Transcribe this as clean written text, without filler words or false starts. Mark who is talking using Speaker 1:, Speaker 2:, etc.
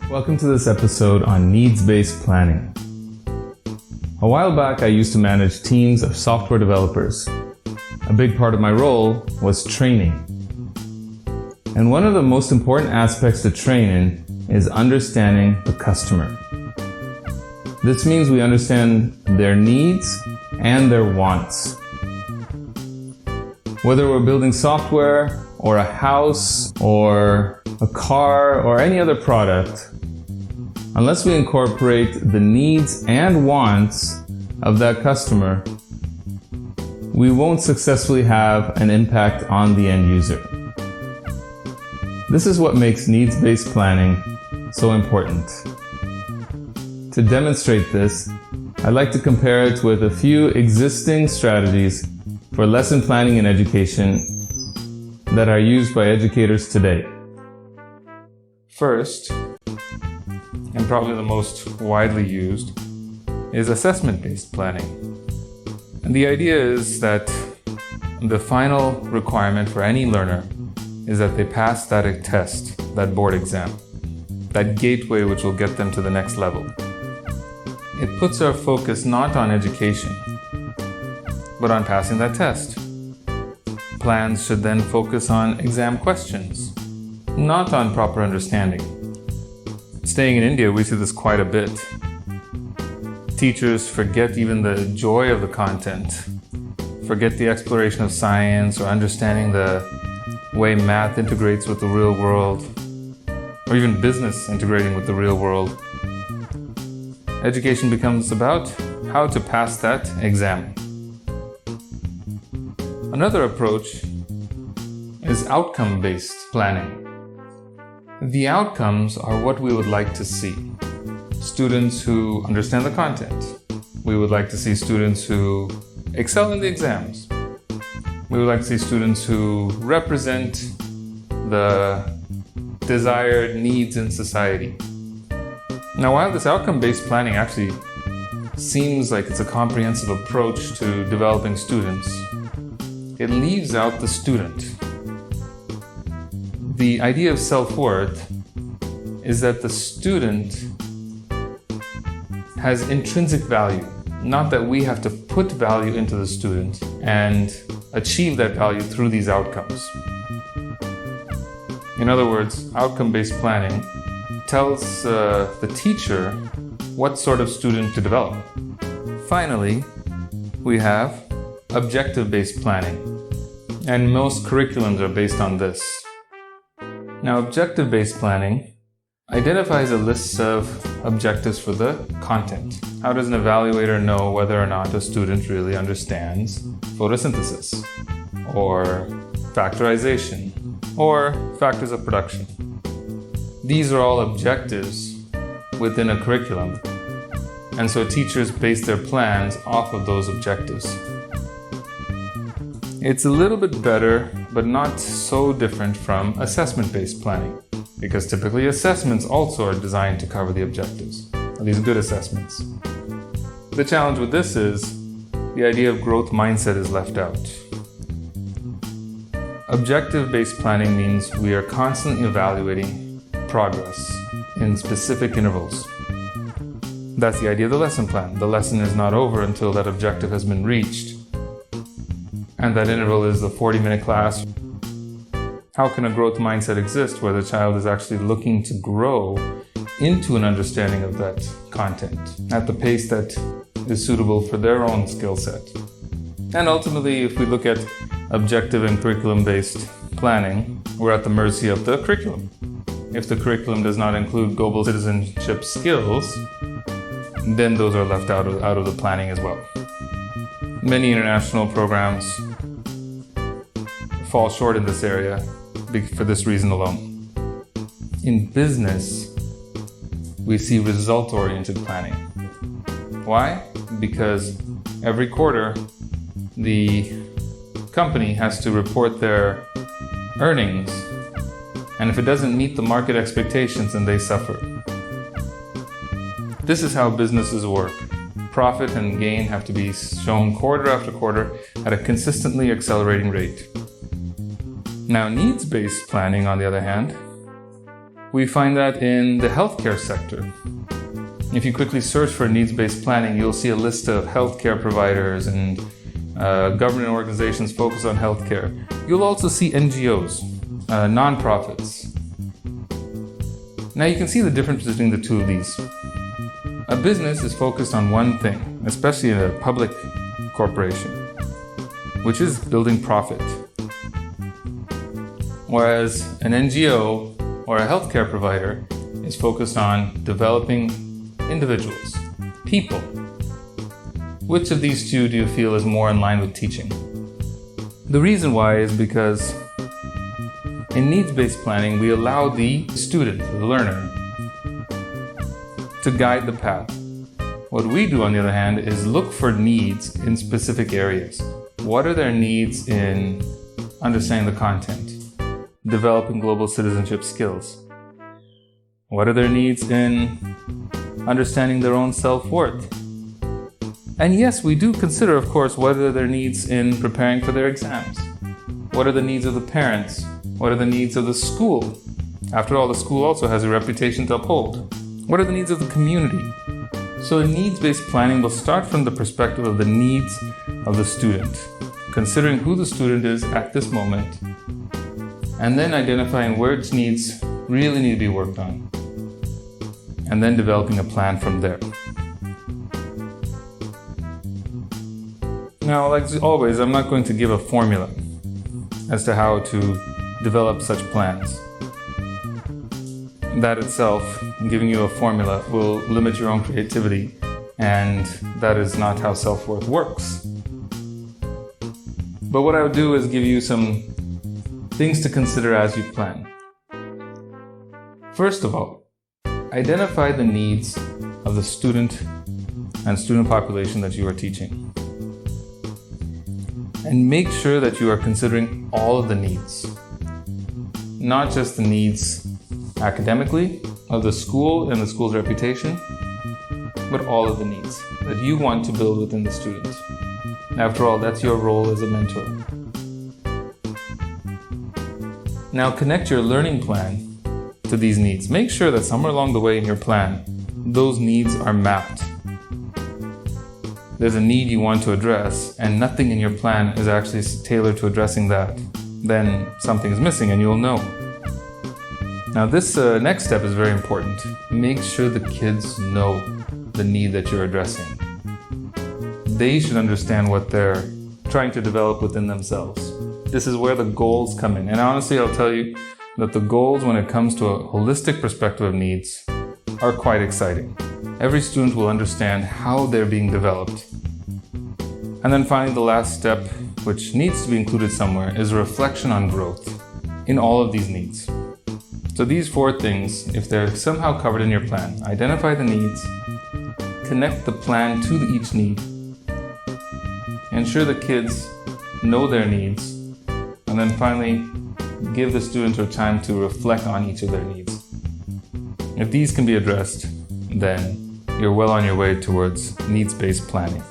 Speaker 1: Welcome to this episode on needs-based planning. A while back, I used to manage teams of software developers. A big part of my role was training. And one of the most important aspects to train in is understanding the customer. This means we understand their needs and their wants. Whether we're building software or a house or a car or any other product, unless we incorporate the needs and wants of that customer, we won't successfully have an impact on the end user. This is what makes needs-based planning so important. To demonstrate this, I'd like to compare it with a few existing strategies for lesson planning in education that are used by educators today. First, and probably the most widely used, is assessment-based planning. And the idea is that the final requirement for any learner is that they pass that test, that board exam, that gateway which will get them to the next level. It puts our focus not on education, but on passing that test. Plans should then focus on exam questions, not on proper understanding. Staying in India, we see this quite a bit. Teachers forget even the joy of the content, forget the exploration of science or understanding the way math integrates with the real world, or even business integrating with the real world. Education becomes about how to pass that exam. Another approach is outcome-based planning. The outcomes are what we would like to see. Students who understand the content. We would like to see students who excel in the exams. We would like to see students who represent the desired needs in society. Now, while this outcome-based planning actually seems like it's a comprehensive approach to developing students, it leaves out the student. The idea of self-worth is that the student has intrinsic value, not that we have to put value into the student and achieve that value through these outcomes. In other words, outcome-based planning tells the teacher what sort of student to develop. Finally, we have objective-based planning, and most curriculums are based on this. Now, objective-based planning identifies a list of objectives for the content. How does an evaluator know whether or not a student really understands photosynthesis, or factorization, or factors of production? These are all objectives within a curriculum, and so teachers base their plans off of those objectives. It's a little bit better, but not so different from assessment-based planning, because typically assessments also are designed to cover the objectives, at least good assessments. The challenge with this is the idea of growth mindset is left out. Objective-based planning means we are constantly evaluating progress in specific intervals. That's the idea of the lesson plan. The lesson is not over until that objective has been reached. And that interval is the 40-minute class. How can a growth mindset exist where the child is actually looking to grow into an understanding of that content at the pace that is suitable for their own skill set? And ultimately, if we look at objective and curriculum-based planning, we're at the mercy of the curriculum. If the curriculum does not include global citizenship skills, then those are left out of the planning as well. Many international programs fall short in this area for this reason alone. In business, we see result-oriented planning. Why? Because every quarter, the company has to report their earnings, and if it doesn't meet the market expectations, then they suffer. This is how businesses work. Profit and gain have to be shown quarter after quarter at a consistently accelerating rate. Now, needs-based planning, on the other hand, We find that in the healthcare sector. If you quickly search for needs-based planning, you'll see a list of healthcare providers and government organizations focused on healthcare. You'll also see NGOs, nonprofits. Now you can see the difference between the two of these. A business is focused on one thing, especially in a public corporation, which is building profit. Whereas an NGO or a healthcare provider is focused on developing individuals, people. Which of these two do you feel is more in line with teaching? The reason why is because in needs-based planning, we allow the student, the learner, to guide the path. What we do, on the other hand, is look for needs in specific areas. What are their needs in understanding the content, developing global citizenship skills? What are their needs in understanding their own self-worth? And yes, we do consider, of course, what are their needs in preparing for their exams? What are the needs of the parents? What are the needs of the school? After all, the school also has a reputation to uphold. What are the needs of the community? So needs-based planning will start from the perspective of the needs of the student, considering who the student is at this moment, and then identifying where its needs really need to be worked on, and then developing a plan from there. Now, like always, I'm not going to give a formula as to how to develop such plans. That itself, giving you a formula, will limit your own creativity, and that is not how self-worth works. But what I would do is give you some things to consider as you plan. First of all, identify the needs of the student and student population that you are teaching. And make sure that you are considering all of the needs. Not just the needs academically of the school and the school's reputation, but all of the needs that you want to build within the student. After all, that's your role as a mentor. Now connect your learning plan to these needs. Make sure that somewhere along the way in your plan, those needs are mapped. There's a need you want to address, and nothing in your plan is actually tailored to addressing that. Then something is missing, and you'll know. Now this next step is very important. Make sure the kids know the need that you're addressing. They should understand what they're trying to develop within themselves. This is where the goals come in. And honestly, I'll tell you that the goals, when it comes to a holistic perspective of needs, are quite exciting. Every student will understand how they're being developed. And then finally, the last step, which needs to be included somewhere, is a reflection on growth in all of these needs. So these 4 things, if they're somehow covered in your plan, identify the needs, connect the plan to each need, ensure the kids know their needs, and then finally, give the students time to reflect on each of their needs. If these can be addressed, then you're well on your way towards needs-based planning.